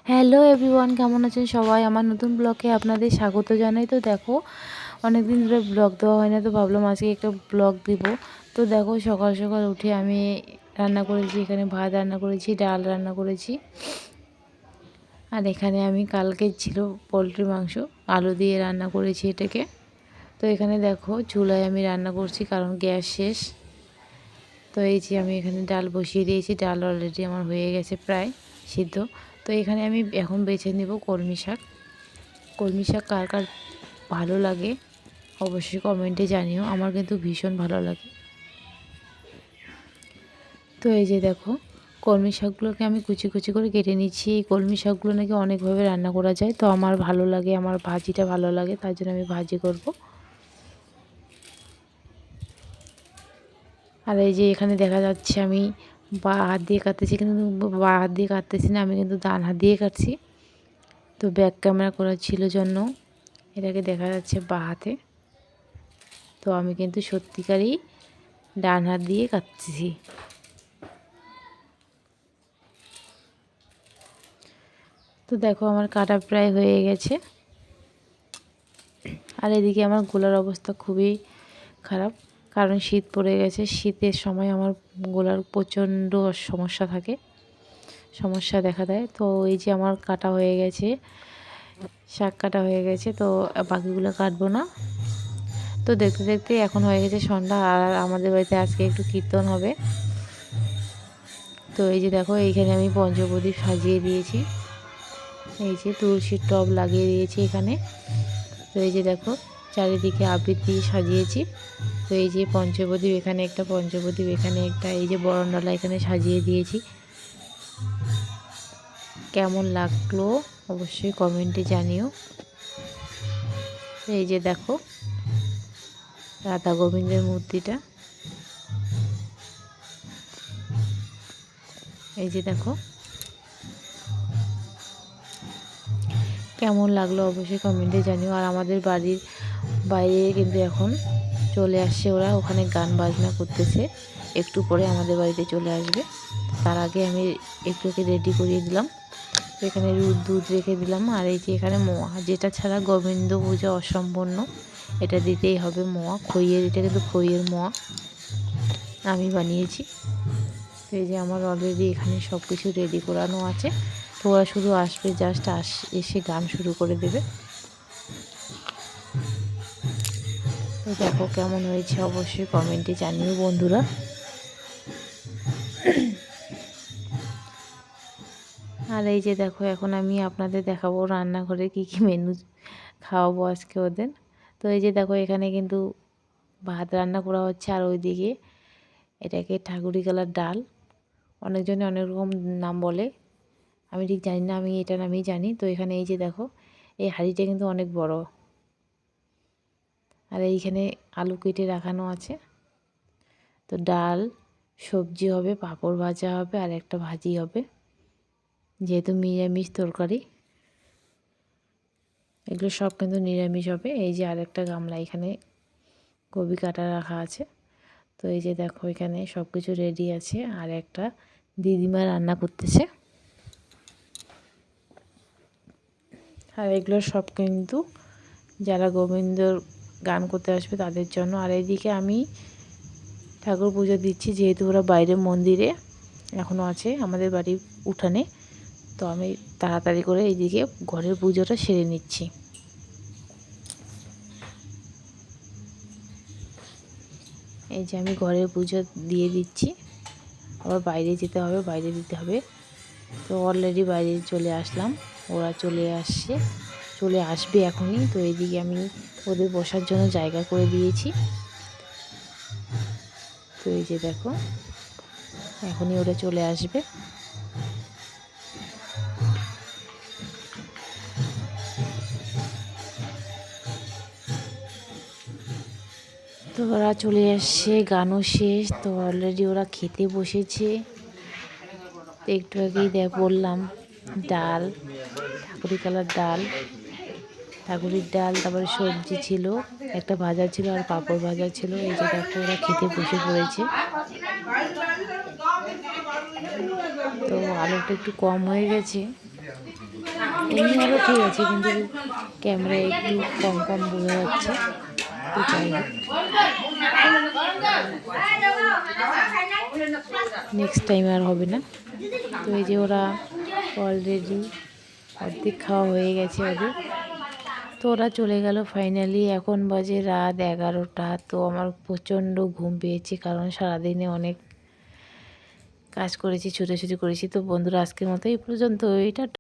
Hello everyone, কেমন আছেন সবাই? আমার নতুন ব্লগে আপনাদের স্বাগত জানাই। তো দেখো, অনেক দিন ধরে ব্লগ দেওয়া হয় না, তো ভাবলাম আজকে একটা ব্লগ দিব। তো দেখো, সকাল সকাল উঠে আমি রান্না করেছি, এখানে ভাত রান্না করেছি, ডাল রান্না করেছি, আর এখানে আমি কালকে ছিল পোলট্রি মাংস, আলু দিয়ে রান্না করেছি এটাকে। তো এখানে দেখো, চুলায় আমি রান্না করছি কারণ গ্যাস শেষ। তো এই যে আমি এখানে ডাল বসিয়ে দিয়েছি, ডাল অলরেডি আমার হয়ে গেছে প্রায় সিদ্ধ। তো এখানে আমি এখন বেছে নেব কলমি শাক। কলমি শাক কার কার ভালো লাগে অবশ্যই কমেন্টে জানিও, আমার কিন্তু ভীষণ ভালো লাগে। তো এই যে দেখো, কলমি শাকগুলোকে আমি কুচি কুচি করে কেটে নিচ্ছি। এই কলমি শাকগুলো নাকি অনেকভাবে রান্না করা যায়, তো আমার ভালো লাগে, আমার ভাজিটা ভালো লাগে, তার জন্য আমি ভাজি করব। আর এই যে এখানে দেখা যাচ্ছে আমি বাঁ হাত দিয়ে কাটতেছি, কিন্তু বাঁ হাত দিয়ে কাটতেছি না, আমি কিন্তু ডান হাত দিয়ে কাটছি। তো ব্যাক ক্যামেরা করার ছিল জন্য এটাকে দেখা যাচ্ছে বাঁ হাতে, তো আমি কিন্তু সত্যিকারই ডান হাত দিয়ে কাটতেছি। তো দেখো, আমার কাটা প্রায় হয়ে গেছে। আর এদিকে আমার গলার অবস্থা খুবই খারাপ, কারণ শীত পড়ে গেছে। শীতের সময় আমার গলার প্রচণ্ড সমস্যা দেখা দেয়। তো এই যে আমার কাটা হয়ে গেছে, শাক কাটা হয়ে গেছে, তো বাকিগুলো কাটবো না। তো দেখতে দেখতে এখন হয়ে গেছে সন্ধ্যা, আর আমাদের বাড়িতে আজকে একটু কীর্তন হবে। তো এই যে দেখো, এইখানে আমি পঞ্চপ্রদীপ সাজিয়ে দিয়েছি, এই যে তুলসীর টব লাগিয়ে দিয়েছি এখানে। তো এই যে দেখো, চারিদিকে আবির দিয়ে সাজিয়েছি। তো এই যে পঞ্চপ্রদীপ, এখানে একটা পঞ্চপ্রদীপ, এখানে একটা, এই যে বরণডালা এখানে সাজিয়ে দিয়েছি। কেমন লাগলো অবশ্যই কমেন্টে জানিও। এই যে দেখো, রাধা গোবিন্দের মূর্তিটা, এই যে দেখো কেমন লাগলো অবশ্যই কমেন্টে জানিও। আর আমাদের বাড়ির বাইরে কিন্তু এখন চলে আসছে ওরা, ওখানে গান বাজনা করতেছে, একটু পরে আমাদের বাড়িতে চলে আসবে। তার আগে আমি একটুকে রেডি করিয়ে দিলাম। এখানে দুধ রেখে দিলাম, আর এই যে এখানে মোয়া, যেটা ছাড়া গোবিন্দ পূজা অসম্পূর্ণ, এটা দিতেই হবে মোয়া, খইয়ের, এটা কিন্তু খইয়ের মোয়া আমি বানিয়েছি। তো এই যে আমার অলরেডি এখানে সব কিছু রেডি করানো আছে, তো ওরা শুধু আসবে, জাস্ট এসে গান শুরু করে দেবে। তো দেখো কেমন হয়েছে অবশ্যই কমেন্টে জানিও বন্ধুরা। আর এই যে দেখো, এখন আমি আপনাদের দেখাবো রান্নাঘরে কি কি মেনু খাওয়াবো আজকে ওদের। তো এই যে দেখো, এখানে কিন্তু ভাত রান্না করা হচ্ছে, আর ওইদিকে এটাকে ঠাকুরি কালার ডাল, অনেকজনে অনেক রকম নাম বলে, আমি ঠিক জানি না, আমি এটা নামেই জানি। তো এখানে এই যে দেখো, এই হাঁড়িটা কিন্তু অনেক বড়, আর এইখানে আলু কেটে রাখানো আছে। তো ডাল, সবজি হবে, পাঁপড় ভাজা হবে, আর একটা ভাজি হবে, যেহেতু নিরামিষ তরকারি, এগুলো সব কিন্তু নিরামিষ হবে। এই যে আরেকটা গামলা, এখানে কবি কাটা রাখা আছে। তো এই যে দেখো, এখানে সব কিছু রেডি আছে, আর একটা দিদিমা রান্না করতেছে। আর এগুলো সব কিন্তু যারা গোবিন্দর গান করতে আসবে তাদের জন্য। আর এইদিকে আমি ঠাকুর পুজো দিচ্ছি, যেহেতু ওরা বাইরে মন্দিরে এখনও আছে আমাদের বাড়ির উঠানে, তো আমি তাড়াতাড়ি করে এইদিকে ঘরের পুজোটা সেরে নিচ্ছি। এই যে আমি ঘরের পুজো দিয়ে দিচ্ছি, আবার বাইরে যেতে হবে, বাইরে দিতে হবে। তো অলরেডি বাইরে চলে আসলাম, ওরা চলে আসবে এখনই। তো এইদিকে আমি ওদের বসার জন্য জায়গা করে দিয়েছি। তো এই যে দেখো, এখনই ওরা চলে আসবে। তো ওরা চলে আসছে, গানও শেষ, তো অলরেডি ওরা খেতে বসেছে। তো একটু আগেই বললাম, ডাল, ঠাকুরি কালার ডাল, ঠাকুরির ডাল, তারপরে সবজি ছিল, একটা ভাজা ছিল, আর পাঁপড় ভাজা ছিল। এই যে দেখো, ওরা খেতে বসে পড়েছে। তো আলুটা একটু কম হয়ে গেছে, এমনি আরও ঠিক আছে, কিন্তু ক্যামেরায় একটু কম কম বোঝা যাচ্ছে। তো যাই হোক, নেক্সট টাইম আর হবে না। তো এই যে ওরা অলরেডি অর্ধেক খাওয়া হয়ে গেছে ওদের। তো ওরা চলে গেল ফাইনালি। এখন বাজে রাত 11টা। তো আমার প্রচণ্ড ঘুম পেয়েছে, কারণ সারাদিনে অনেক কাজ করেছি, ছুটোছুটি করেছি। তো বন্ধুরা, আজকের মতো এই পর্যন্ত। এটা